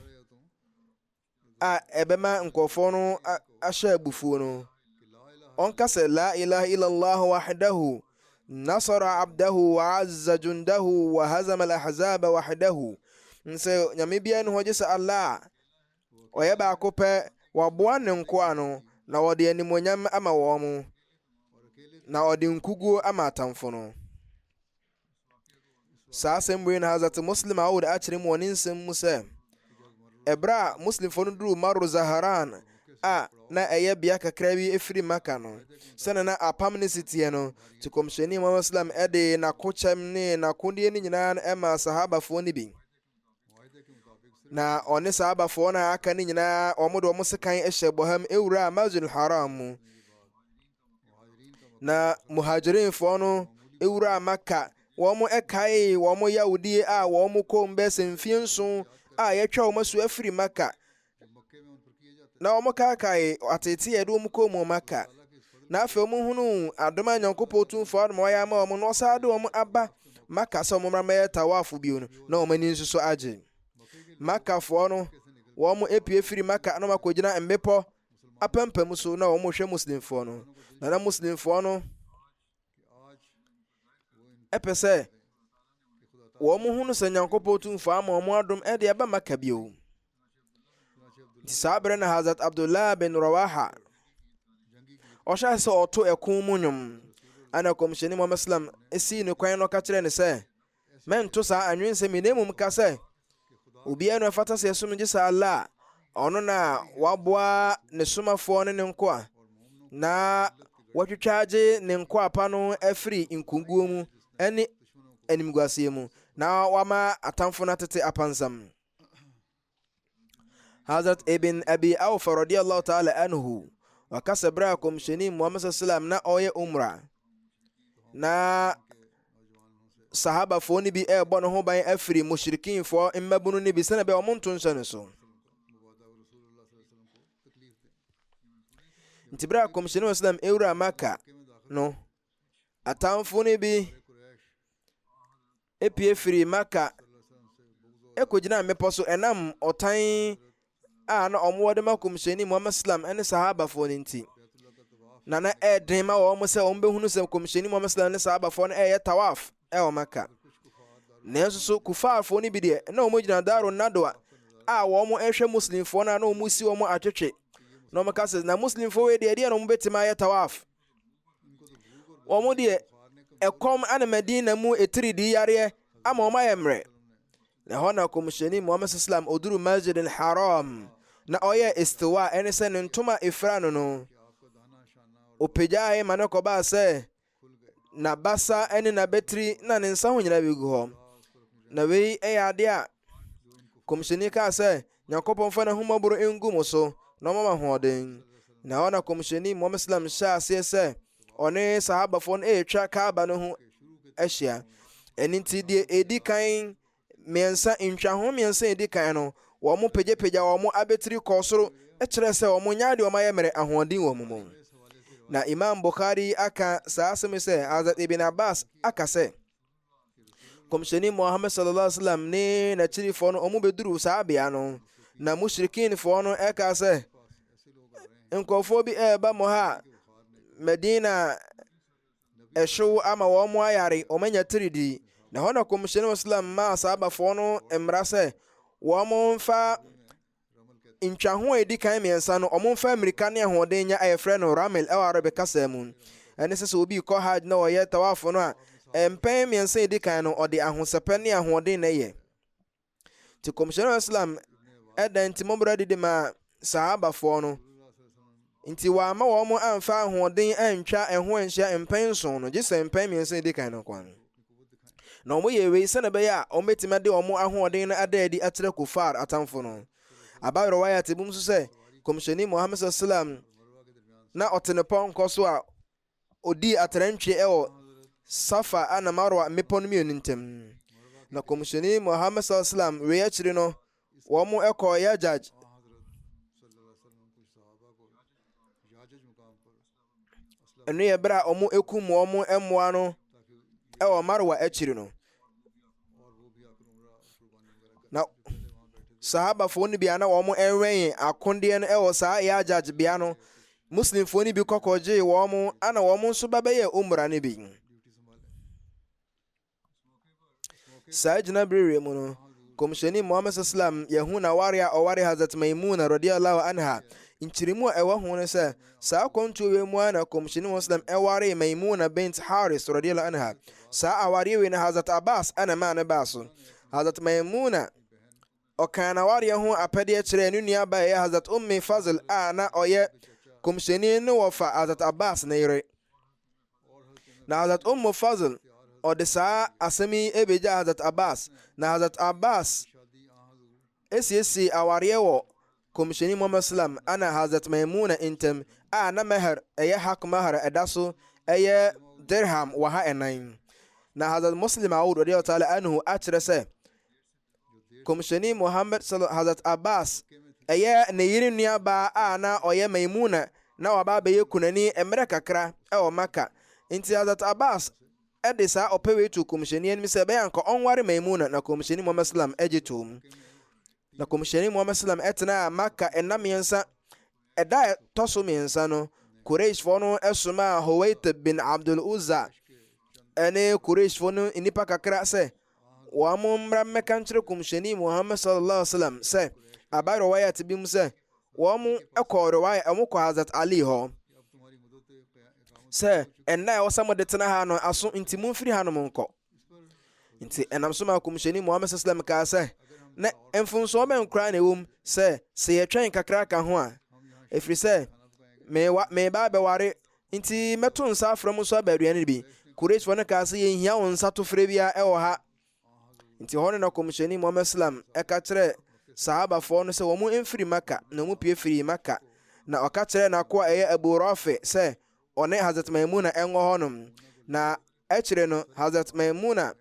a ɛbɛma nkɔfoɔ no ahyɛ abufuo no ɔnka sɛ la ilaha illallah wahdahu nasara abdahu wa azza jundahu wa hazama al-ahzaba wahdahu. Nsɛ nyame biara ne hɔ gye sɛ Allah ɔyɛ baako pɛ waboa ne nkoa no na wɔde animonyam ama wɔn mu na ɔde nkuguo ama atamfo no. Saa asɛm wei na Hazrat Muslim Awud akyerɛ mu wɔ ne nsɛm mu sɛ ɛberɛ a muslimfoɔ no duru Maru Zaharan a na ɛyɛ bea kakra bi ɛfiri Maka no sɛne na apam ne siteɛ no nti kɔmhyɛni Muhammad sallam ɛde n'akokyɛm ne n'akondeɛ no nyinaa no ɛma sahabafoɔ no bi na ɔne sahabafoɔ no a aka no nyinaa ɔmo de ɔmo sekan ɛhyɛ bɔham ɛwura Masjidul Haram mu na muhajirinfoɔ no ɛwura Maka wɔn ɛkae wɔn yawudie a wɔn kɔm bɛsɛ mfie nson a yɛtwa wɔn asu afiri Maka na wɔn kaakae atete yɛde wɔn kɔm mu Maka na afei wɔn hunu adom a Nyankopɔn tumfoɔ adom wɔyɛ ama wɔn na ɔsan de wɔn aba Maka sɛ wɔn mmara tawafo bio no na wɔn ani nso so agye. Makafoɔ no wɔn epie firi Maka na wɔn akɔgyina mbepɔ apampam so na wɔn hwɛ muslimfoɔ no na muslimfoɔ no ɛpɛ sɛ wɔn hunu sɛ Nyankopɔn tumfoɔ ama wɔn adom ɛde ɛba Maka bio. Nti saa bere na Hazrat Abdullah bin Rawaha ɔhyɛ sɛ ɔto ɛko mu nnwom ana kɔmhyɛni Muhammad sallam esi ne kwan no ka kyerɛ ne sɛ mɛnto saa anwensɛm yi na mmom ka sɛ obiara no ɛfata sɛ ɛsom gye sɛ Allah ɔno na waboa ne somafoɔ ne ne nkoa na watwitwa agye ne nkoa pa no afiri nkunguo mu ɛne animguaseɛ mu na wama atamfo no atete apansam. Hazrat Ibn Abi Awfa radiyallahu ta'ala anhu wakasa bra kɔmhyɛni Muhammad sallam na ɔyɛ umra na sahabafoɔ no bi ɛbɔ ne ho ban afiri mushrikinfoɔ mmabunu no bi sɛne bɛ ɔmo nto nhyɛ ne so. Nti bra kɔmhyɛni sallam ɛwura Maka no atamfo no bi epie firi Maka ɛkɔgyina mmepɔ so ɛnam ɔtan a na ɔmo wɔde ma kɔmhyɛni Muhammad sallam ɛne sahabafoɔ no nti na ɛden ma wɔn sɛ wɔn bɛhunu sɛ kɔmhyɛni Muhammad sallam ne sahabafoɔ no ɛyɛ tawaf ɛwɔ Maka. Nanso so kufaarfoɔ no bi deɛ na wɔn gyina Darun Nadwa a wɔn ɛhwɛ muslimfoɔ no a na wɔn si wɔn atwetwe na wɔn ka sɛ na muslimfoɔ wei deɛ na wɔn bɛtumi ayɛ tawaf. Wɔn deɛ ɛkɔm ana Medina mu etiridi yareɛ ama wɔn ayɛ mmerɛ na hɔ na kɔmhyɛni Muhammad sallam oduru Masjidul Haram na ɔyɛ istiwa ɛne sɛ ne ntoma efra no opagyae ma ne kɔbaa sɛ na basa ɛne na betri na ne nsa ho nyina bi gu hɔ na wei ɛyɛ ade a kɔmhyɛni kaa sɛ nyankopɔn fa ne homɔboro ngu mo so na ɔmama hoɔden. Na hɔ na kɔmhyɛni Muhammad sallam hyɛ aseɛ sɛ ɔne sahabafoɔ no ɛretwa kaaba no ho ahyia. ɛno nti deɛ ɛdi kan ntwaho mmiɛnsa ɛdi kan no wɔn pagyapagya wɔn abɛtiri kɔɔ soro kyerɛ sɛ wɔn nyaa deɛ wɔn ayɛ mmerɛ ahoɔden wɔ mu. Na Imam Bukhari aka saa asɛm sɛ Hazrat Ibn Abbas aka sɛ kɔmhyɛni Muhammad sallallahu alaihi wasallam ne n'akyirifoɔ no wɔn bɛduru saa bea no, na mushrikinfoɔ no ɛka sɛ nkurɔfoɔ bi ɛreba mo ha Medina ɛhyew ama wɔn ayare wɔn anya tiridi. Na hɔ na kɔmhyɛni Islam maa sahabafoɔ no mmara sɛ wɔn mfa ntwaho a ɛdi kan mmiɛnsa no wɔn mfa mmirika ne ahoɔden nya ɛyɛfrɛ no ramel ɛwɔ Arabic kasa mu. ɛne sɛ sɛ obi kɔ hajj na ɔyɛ tawafo no a mpɛn mmiɛnsa ɛdi kan no ɔde ahosɛpɛ ne ahoɔden na ɛyɛ. Nti kɔmhyɛni Islam ɛda nti mɔbra didi ma sahabafoɔ no, nti wɔama wɔn amfa ahoɔden antwa ɛho anhyia mpɛn nson no, gye sɛ mpɛn mmiɛnsa ɛdi kan no kwan. Na wɔn yɛ wei sɛnɛ bɛyɛ a wɔn bɛtumi de wɔn ahoɔden no ada adi akyerɛ kufar atamfo no. Aba rawaya te bum so sɛ kɔmhyɛni Muhammad sallam na ɔte ne pɔnkɔ so a odi atrantwe ɛwɔ Safa ana Marwa mmepɔ no mmienu ntam. Na kɔmhyɛni Muhammad sallam wei akyiri no wɔn ɛkɔ Yajaj ɛno yɛ berɛ a wɔn ekum wɔn mmoa no ɛwɔ Marwa akyiri no. Na sahabafoɔ no bia na wɔn ɛnwɛn akondeɛ no ɛwɔ saa Yajaj bea no, muslimfoɔ no bi kɔkɔgye wɔn ana wɔn nso bɛbɛyɛ umra no bi. Saa gyinabere mu no kɔmhyɛni Muhammad sallam yɛhu na ware a ɔware Hazrat Maimuna radiyallahu anha. Nkyirimu a ɛwɔ ho no sɛ saa kɔntuo wei mu a na kɔmhyɛni Muhammad sallam ɛware Maimuna bint Haris radiyallahu anha. Saa awareɛ wei na Hazrat Abbas ana maa ne baa so. Hazrat Maimuna ɔkaa na wareɛ ho apɛdeɛ kyerɛ ne nuaba ɛyɛ Hazrat Ummi Fazl a na ɔyɛ kɔmhyɛni no wɔfa Hazrat Abbas ne yere. Na Hazrat Ummu Fazl ɔde saa asɛm yi ɛbɛgya Hazrat Abbas. Na Hazrat Abbas ɛsiesie awareɛ wɔ kɔmhyɛni Muhammad sallam ana Hazrat Maimuna ntam a na meher ɛyɛ hak mahar ɛda so ɛyɛ dirham waha ɛnan. Na Hazrat Muslim Aoud radiyallahu ta'ala anhu akyerɛ sɛ kɔmhyɛni Muhammad Hazrat Abbas ɛyɛ ne yere nuabaa a na ɔyɛ Maimuna na waba bɛyɛ kunani mmerɛ kakra ɛwɔ Maka. Nti Hazrat Abbas ɛde saa ɔpɛ wei to kɔmhyɛni anim sɛ ɛbɛyɛ anka ɔnware Maimuna, na kɔmhyɛni Muhammad sallam ɛgye tom. Na kɔmhyɛni Muhammad sallam ɛtena Maka ɛnna mmiɛnsa. Ɛda ɛtɔ so mmiɛnsa no Qurayshfoɔ no ɛsoma Huwait bin Abdul Uzza ɛne Qurayshfoɔ no nnipa kakra sɛ wɔn mmra mmɛka nkyerɛ kɔmhyɛni Muhammad sallallahu alaihi wasallam sɛ aba rawaya te bi mu sɛ wɔn ɛkɔ rawaya ɛmo kɔ Hazrat Ali hɔ sɛ ɛnna ɛwɔ sɛ mo de tena ha no aso, nti mumfiri ha no mo nkɔ. Nti ɛnam so ma kɔmhyɛni Muhammad sallallahu alaihi wasallam kaa sɛ na mfonsoɔ bɛn koraa na ɛwɔ mu sɛ yɛtwɛn kakra ka ho a, ɛfiri sɛ meba abɛware nti mɛto nsa afrɛ mu so aba aduane no bi. Qurayshfoɔ no kaa sɛ yɛnhia wo nsa to frɛ bia ɛwɔ ha. Nti hɔ no na kɔmhyɛni Muhammad sallam ɛka kyerɛ sahabafoɔ no sɛ wɔn mfiri Maka na wɔn pie firi Maka. Na ɔka kyerɛ n'ako a ɛyɛ Abu Rafi sɛ ɔne Hazrat Maimuna ɛnwɔ hɔnom. Na ɛkyerɛ no Hazrat Maimuna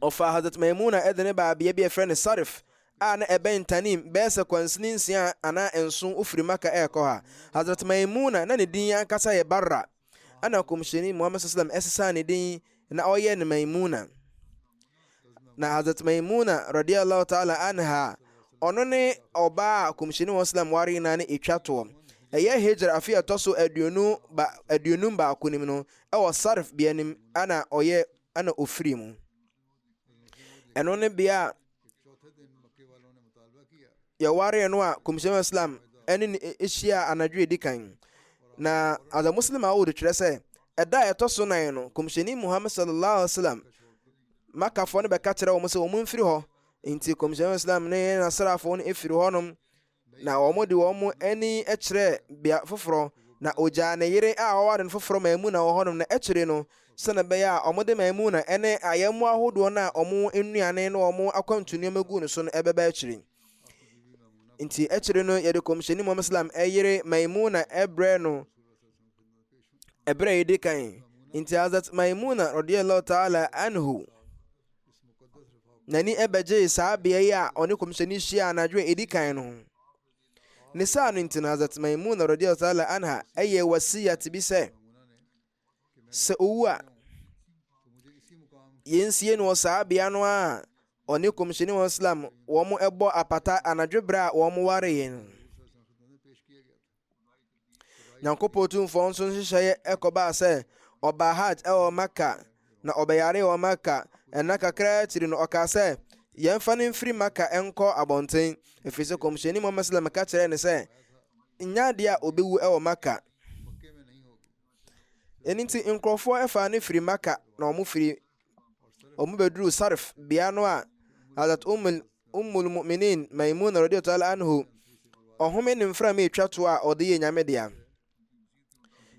ɔfa Hazrat Maimuna ɛde ne baabea bi ɛfrɛ no Sarif a na ɛbɛn Tanim bɛyɛ sɛ kwansini nsia anaa nson ofiri Maka ɛrekɔ ha. Hazrat Maimuna na ne din ankasa yɛ Barra, ana kɔmhyɛni Muhammad sallam ɛsesa ne din na ɔyɛ ne Maimuna. Na Hazrat Maimuna radiyallahu ta'ala anha ɔno ne ɔbaa a kɔmhyɛni Muhammad sallam ware na ne ɛtwa toɔ. Ɛyɛ hijra afi ɛtɔ so aduonum baako nim no ɛwɔ Sarif bianim ana ofiri mu. Ɛno ne bea yɛware no a kɔmhyɛni Islam ɛne ne ɛhyia anadwo edi kan. Na as a Muslim Aoud kyerɛ sɛ ɛda ɛtɔ so nan no kɔmhyɛni Muhammad sallallahu alaihi wasallam Makafoɔ no bɛka kyerɛ wɔn sɛ wɔn mfiri hɔ. Nti kɔmhyɛni Islam ne nasarafoɔ no ɛfiri hɔnom na wɔn de wɔn ani kyerɛ bea foforɔ. na ogya ne yere a ɔware no foforɔ Maimuna wɔ hɔnom na ɛkyere no sɛnɛ bɛyɛ a ɔmode Maimuna ɛne ayɛmmo ahodoɔ no a ɔmo nnuane na ɔmo akwantu nneɛma gu no so no ɛbɛba akyiri. Nti ɛkyere no yɛde kɔmhyɛni Muhammad sallam ɛyere Maimuna ɛbrɛ no ɛbrɛ yɛdi kan. Nti Hazrat Maimuna radiyallahu ta'ala anhu nani ɛbɛgye saa bea yi a ɔne kɔmhyɛni hyia anadwo a ɛdi kan no. Ne saa no nti na Hazrat Maimuna radiyallahu ta'ala anha ɛyɛ wasiyat bi sɛ owu a yɛnsie no wɔ saa bea no a ɔne kɔmhyɛni Muhammad sallam wɔn ɛbɔ apata anadwo berɛ a wɔn waree no. Nyankopɔn Tumfoɔ nso nhyehyɛeɛ ɛkɔbaa sɛ ɔbaa hajj ɛwɔ Maka na ɔbɛyare wɔ Maka. Ɛna kakra tiri no ɔkaa sɛ yɛmfa no mfiri Maka ɛnkɔ abɔnten ɛfiri sɛ kɔmhyɛni Muhammad sallam ka kyerɛ ne sɛ nya adeɛ a ɔbɛwu ɛwɔ Maka. Ɛno nti nkurɔfoɔ ɛfa no firi Maka na ɔmo bɛduru Sarif bea no a Hazrat Ummul Mu'minin Maimuna radiyallahu ta'ala anhu ɔhome ne mfra me etwa to a ɔde yɛ Nyame dea.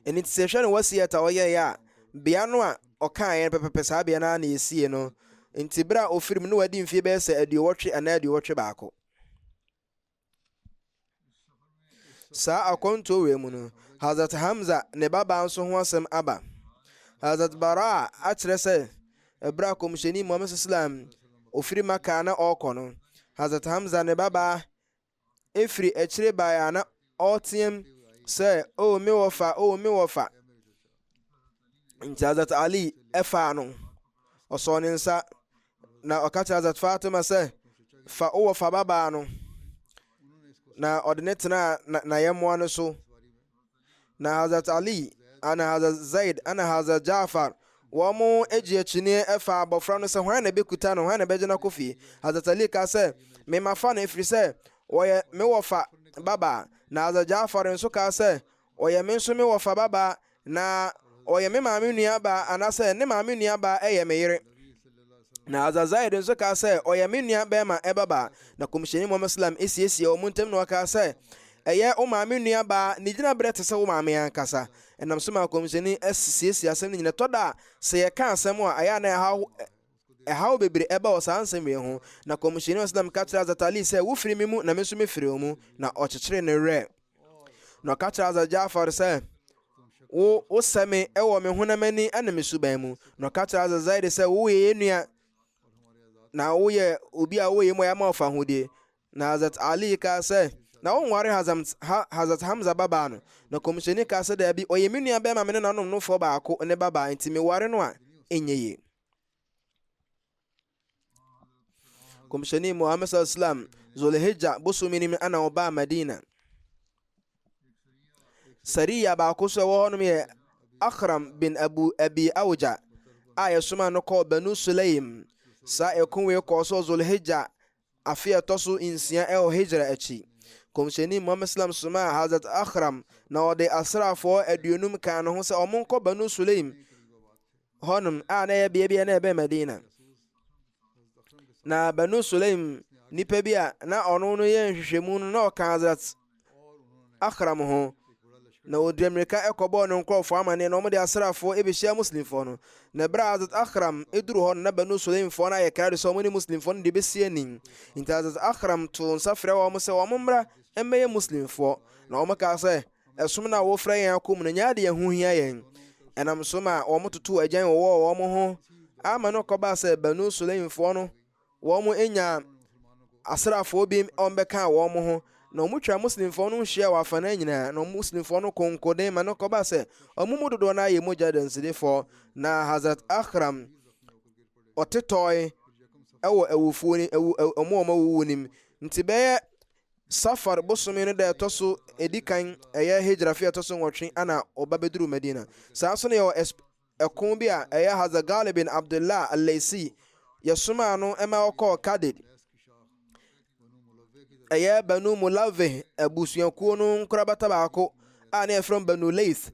Ɛno nti sɛ hwɛ no wasiyat a ɔyɛeɛ a bea no a ɔkaeɛ pɛpɛpɛ saa bea no a na yɛsie no. Nti berɛ a ɔfiri mu no wadi mfie bɛyɛ sɛ 20 anaa 21. Saa akɔnto wei mu no Hazrat Hamza ne babaa nso ho asɛm aba. Hazrat Bara akyerɛ sɛ ɛberɛ a kɔmhyɛni Muhammad sallam ɔfiri Maka na ɔrekɔ no Hazrat Hamza ne babaa ɛfiri akyire baeɛ a na ɔreteam sɛ o me wɔfa. Nti Hazrat Ali ɛfaa no ɔsɔɔ ne nsa na ɔka kyerɛ Hazrat Fatima sɛ fa wɔfa babaa no na ɔde ne tena na yɛmmoa no so. Na Hazrat Ali ana Hazrat Zaid ana Hazrat Jafar wɔn agye akyinie ɛfa abɔfra no sɛ hwan na bɛkuta no hwan na bɛgyina kɔ fie. Hazrat Ali ka sɛ memafa no ɛfiri sɛ ɔyɛ me wɔfa babaa. Na Hazrat Jafar nso ka sɛ ɔyɛ me nso me wɔfa babaa na ɔyɛ me maame nuabaa anaasɛ ne maame nuabaa ɛyɛ me yere. Na Hazrat Zaid nso ka sɛ ɔyɛ me nua bɛrima ɛbabaa. Na kɔmhyɛni Muhammad sallam esiesie wɔn ntam na ɔka sɛ ɛyɛ wo maame nuabaa ne gyina berɛ te sɛ wo maame ankasa. Ɛnam so ma kɔmhyɛni esiesie asɛm no nyina tɔda a sɛ yɛka asɛm a ɛyɛ na ɛhaw bebree ɛba wɔ saa nsɛm wei ho. Na kɔmhyɛni Muhammad sallam ka kyerɛ Hazrat Ali sɛ wofiri me mu na me nso mefiri wo mu na ɔkyekyere ne werɛ. Na ɔka kyerɛ Hazrat Jafar sɛ wo sɛme ɛwɔ me honam ani ɛne me suban mu. Na ɔka kyerɛ Hazrat Zaid sɛ woyɛ yɛ nua na woyɛ obi a woyɛ mu a yɛma ɔfa hodie. Na Hazrat Ali ka sɛ na wonware Hazrat Hamza babaa no. Na kɔmhyɛni ka sɛ daabi ɔyɛ me nua bɛrima me ne nanom nofoɔ baako ne babaa nti meware no a ɛnyɛ yie. Kɔmhyɛni Muhammad sallam Zulhijja bosome nim ana ɔbaa Madina. Sariya baako so ɛwɔ hɔnom yɛ Akhram bin Abi Awja a yɛsoma no kɔɔ Banu Sulaim. Saa ɛko wei kɔɔ so Zulhijja afe a ɛtɔ so 6 ɛwɔ Hijra akyi. Kɔmhyɛni Muhammad sallam soma Hazrat Akhram na ɔde asraafoɔ 50 kaa no ho sɛ ɔmo nkɔ Banu Sulaim hɔnom a na ɛyɛ bea na ɛbɛn Madina. Na Banu Sulaim nipa bi a na ɔno no yɛ nhwehwɛmu no na ɔka Hazrat Akhram ho. Na ɔde mmirika ɛkɔbɔɔ ne nkurɔfoɔ amanneɛ na ɔmode asraafoɔ ɛbɛhyia muslimfoɔ no. Na berɛ a Hazrat Akhram ɛduru hɔ no na Banu Sulaimfoɔ no ayɛ krado sɛ ɔmo ne muslimfoɔ no de bɛsi ani. Nti Hazrat Akhram too nsa frɛ wɔn sɛ wɔn mmra ɛmmɛyɛ muslimfoɔ. Na wɔn kaa sɛ ɛsom no a wɔfrɛ yɛn akɔ mu no nyɛ adeɛ ho hia yɛn. Ɛnam so ma wɔn totoo agyan wɔwɔ wɔn ho ama no kɔbaa sɛ Banu Sulaimfoɔ no wɔn anya asraafoɔ bi ɔmbɛka wɔn ho. Na ɔmutwa muslimfoɔ no hyia wɔ afana nyinaa na muslimfoɔ no konkoden ma no kɔba sɛ ɔmo mu dodoɔ no ayɛ mogya dansidefoɔ. Na Hazrat Akhram ɔtetɔe ɛwɔ awufuo ni ɔmo awuwu nim. Nti bɛyɛ Safar bosome no da ɛtɔ so edi kan ɛyɛ Hijra fi ɛtɔ so 8 ana ɔba bɛduru Madina. Saa so no yɛ ɛko bi a ɛyɛ Hazrat Ghalib bin Abdullah al-Laysi yɛsoma no ɛma ɔkɔɔ Kadid. Ɛyɛ Banu Mulavih abusuakuo no nkorabata baako a na yɛfrɛ Banu Layth.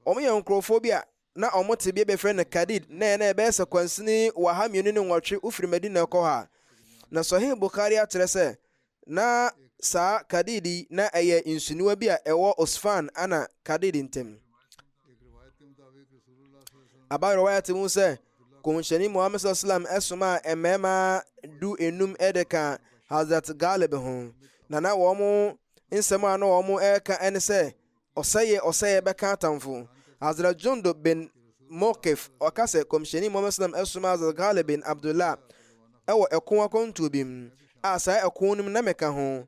Ɔmo yɛ nkurɔfoɔ bi a na ɔmo te bi bɛfrɛ no Kadid na ɛna ɛbɛyɛ sɛ kwansini 228 wofiri Madina kɔ ha. Na Sahih Bukhari akyerɛ sɛ na saa kadidi na ɛyɛ nsuniwa bi a ɛwɔ Usfan ana kadidi ntem. Aba riwayat mu sɛ kɔmhyɛni Muhammad sallallahu alaihi wasallam ɛsoma mmarima 15 ɛde ka Hazrat Galib ho na wɔn nsɛm a na wɔn ɛka ɛne sɛ ɔsɛyɛ bɛka atamfo. Hazrat Jundub bin Mokif ɔka sɛ kɔmhyɛni Muhammad sallallahu alaihi wasallam ɛsoma Hazrat Galib bin Abdullah ɛwɔ ɛko akɔntuo bi mu a saa ɛko no mu na mɛka ho.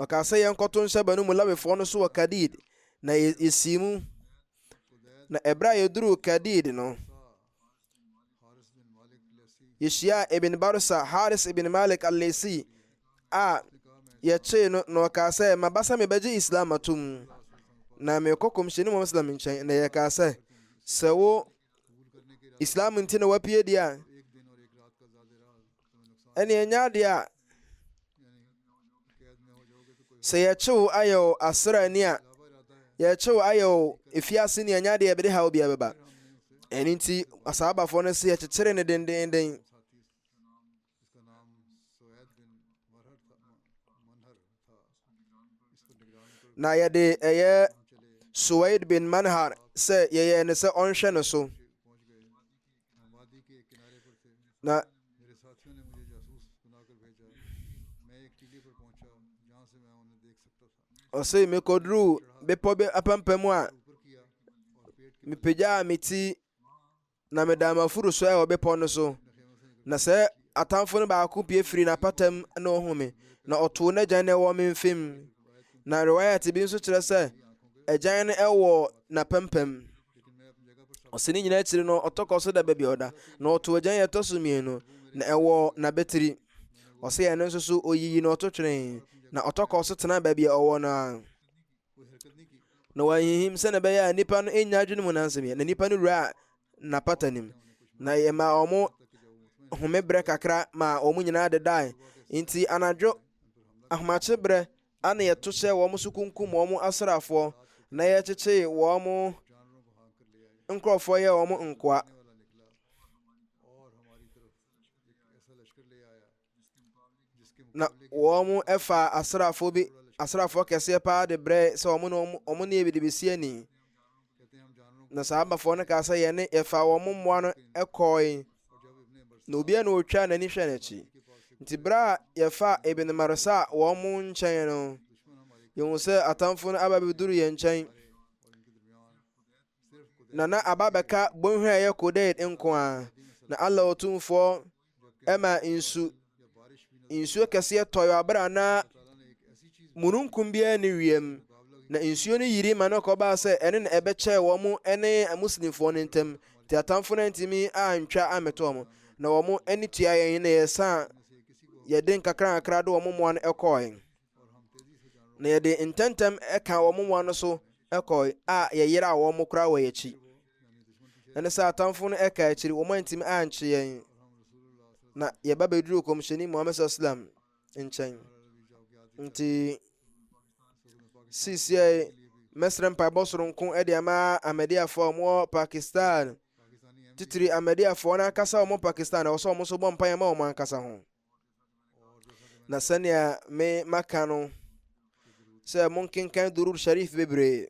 Ɔka sɛ yɛnkɔto nhyɛ Banu Mulawifoɔ no so wɔ Kadid na yɛsii mu. Na ɛberɛ a yɛduruu Kadid no, yɛhyia Ibn Barusa Haris ibn Malik al-Laysi a yɛkyee no na ɔkaa sɛ mabasa mebɛgye Islam atom na mekɔ kɔmhyɛni Muhammad sallam nkyɛn na yɛkaa sɛ wo Islam nti na wapue deɛ a ɛne ɛnyɛ adeɛ a sɛ yɛkyew ayɛ wo asrani a yɛkyew ayɛ wo efiase ne ɛnyɛ adeɛ yɛbɛde haw bia bɛba. ɛno nti asaabafoɔ no sɛ yɛkyekyere ne dendenden na yɛde ɛyɛ Suwaid bin Manhar sɛ yɛyɛ ne sɛ ɔnhwɛ no so. Na ɔsɛ mekɔduruu bepɔ bi apampam a mepagyaa me ti na meda mafuru so ɛwɔ bepɔ no so na sɛ atamfo no baako pie firi n'apatam na ɔhu me na ɔtoo n'agyan no ɛwɔ me mfem. Na riwayat bi nso kyerɛ sɛ agyan no ɛwɔ n'apampam. Ɔsɛ ne nyinaa akyiri no ɔtɔkɔ so da baabi a ɔda na ɔtoo agyan yɛtɔ so mmienu na ɛwɔ n'abatiri. Ɔsɛ yɛno nso so oyiyi na ɔto twene na ɔtɔkɔ so tena baabi a ɔwɔ no na wahihim sɛ na ɛbɛyɛ a nnipa no ɛnya adwene mu nansɛm yɛ na nnipa no wura n'apata nim na yɛma ɔmo home berɛ kakra ma ɔmo nyinaa dedae. Nti anadwo ahomakye berɛ ana yɛto hyɛ wɔn so kunkum wɔn asraafoɔ na yɛkyekyee wɔn nkurɔfoɔ yɛ wɔn nkoa. Na wɔn ɛfa asraafoɔ kɛseɛ paa de brɛ sɛ wɔn ne yɛde bɛsi ani. Na saabafoɔ no kaa sɛ yɛfa wɔn mmoa no ɛkɔe na obiara na ɔtwa n'ani hwɛ n'akyi. Nti berɛ a yɛfa Ibn Marsa wɔn nkyɛn no yɛhu sɛ atamfo no aba bɛduru yɛn nkyɛn na aba bɛka bɔnhwa a ɛyɛ Kudaid nko a na Allah Otumfoɔ ɛma nsuo kɛseɛ tɔyɔ abere na mununkum biara ne wiem na nsuo no yiri ma no kɔbaa sɛ ɛne na ɛbɛkyɛɛ wɔn ɛne muslimfoɔ no ntam nti atamfo no ntumi antwa amɛtɔ wɔn na wɔn ani tua yɛn na yɛsa yɛde nkakra de wɔn mmoa no ɛkɔe na yɛde ntɛntɛm ɛka wɔn mmoa no so ɛkɔe a yɛyera a wɔn koraa wɔ yɛkyi. ɛne sɛ atamfo no ɛka akyiri wɔn antumi ankye yɛn na yɛba bɛduru kɔmhyɛni Muhammad sallallahu alaihi wasallam nkyɛn. Nti sisiɛ mɛsrɛ mpaebɔ soronko ɛde ama Ahmadiyyafoɔ a wɔwɔ Pakistan titiri Ahmadiyyafoɔ no ankasa wɔn Pakistan na wɔsɛ wɔn nso bɔ mpaeɛ ma wɔn ankasa ho. Na sɛnea maka no sɛ monkenkan durud sharif bebree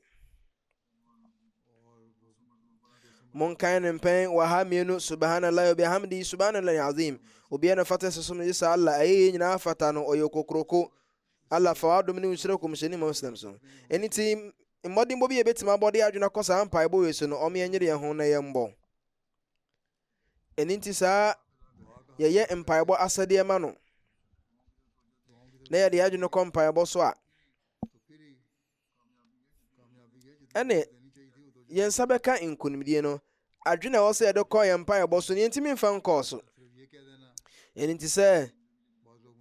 monkan ne mpɛn wɔ ha mmienu subhanallah wa bihamdi subhanallahi azim obiara na fata sɛ som yɛ Allah ɛyɛ nyinaa fata no ɔyɛ kokroko Allah fa wadom ne nhyira kɔmhyɛni Muslim so. Ɛno nti mmɔdenbɔ bi yɛbɛtumi abɔde adwene kɔ saa mpaebɔ wei so no ɔmo yɛnyere yɛn ho na yɛmbɔ. Ɛno nti saa yɛyɛ mpaebɔ asɛdeɛ ma no na yɛde adwene kɔ mpaebɔ so a ɛne yɛn nsa bɛka nkonimdie no adwene a ɛwɔ sɛ yɛde kɔ yɛn mpaebɔ so no yɛntumi mfa nkɔɔ so. Ɛno nti sɛ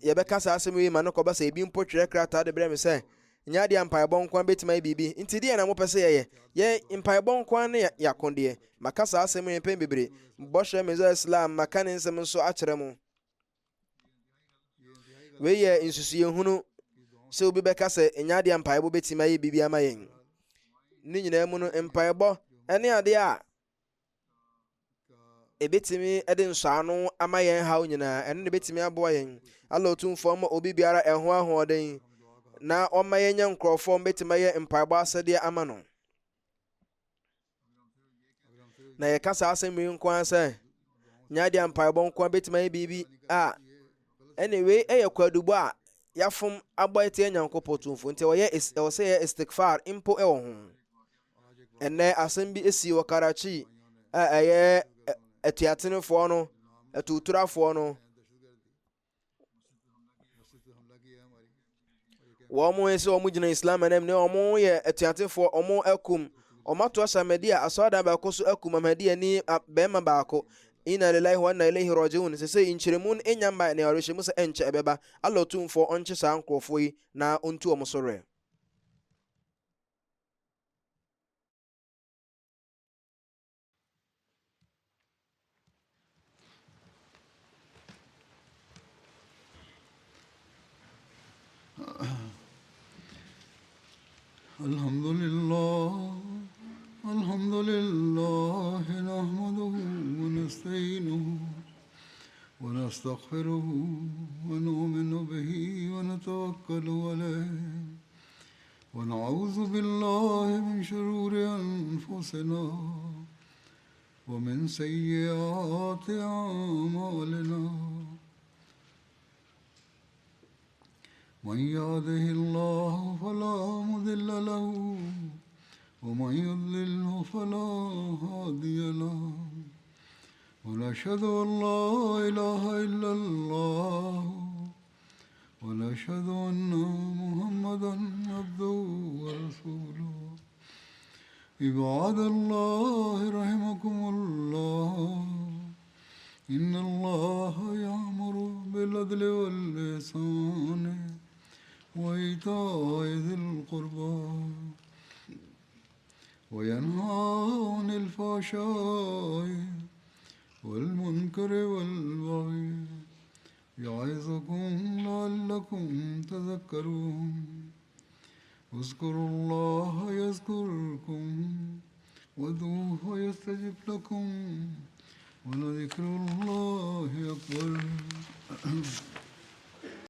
yɛbɛka saa asɛm yi ma no kɔba sɛ ebi mpo twerɛ krataa de brɛ me sɛ nyɛ adeɛ mpaebɔ nko bɛtumi ayɛ biribi nti deɛ na mopɛ sɛ yɛ mpaebɔ nko ne yɛakodeɛ maka saa asɛm yi mpɛn bebree bɔhyɛ Mizal Islam maka ne nsɛm nso akyerɛ mo. Wei yɛ nsusuyɛhunu sɛ obi bɛka sɛ nyɛ adeɛ mpaebɔ bɛtumi ayɛ biribi ama yɛn. Ne nyinaa mu no mpaebɔ ne adeɛ a ɛbɛtumi de nsɔano ama yɛn haw nyinaa. ɛno na ɛbɛtumi aboa yɛn. Allah Otumfoɔ ma obi biara ɛho ahoɔden na ɔma yɛnyɛ nkurɔfoɔ mbɛtumi ayɛ mpaebɔ asɛdeɛ ama no. na yɛka saa asɛm yi nko ara sɛ nyadeɛ mpaebɔ nko ara bɛtumi ayɛ biribi a ɛne wei ɛyɛ kwadubɔ a yɛafom abɔ ɛte Nyankopɔn Tumfoɔ nti ɛwɔ sɛ yɛ istikfar mpo ɛwɔ ho. ɛnnɛ asɛm bi esi wɔ Karachi a ɛyɛ atuatenefoɔ no atuuturafoɔ no wɔn sɛ wɔn gyina Islam anim ne wɔn yɛ atuatefoɔ wɔn akum wɔn ato ahyɛ Ahmadiyya asɔredan baako so akum Ahmadiyya ni bɛrima baako. Inna lillahi wa inna ilaihi raji'un. sɛ nkyerɛmu no ɛnya mba na yɛrehyɛ mu sɛ ɛnkyɛ ɛbɛba. Allah Otumfoɔ ɔnkye saa nkurɔfoɔ yi na ɔntu wɔn so rɛ. الحمد لله نحمده ونستعينه ونستغفره ونؤمن به ونتوكل عليه ونعوذ بالله من شرور أنفسنا ومن سيئات أعمالنا من يهده الله فلا مضل له ومن يضلله فلا هادي له ونشهد أن لا إله إلا الله ونشهد أن محمدا عبده ورسوله عباد الله رحمكم الله إن الله يأمر بالعدل والإحسان وإيتاء ذي القربى وينهى عن الفحشاء والمنكر والبغي يعظكم لعلكم تذكرون اذكروا الله يذكركم وادعوه يستجب لكم ولذكر الله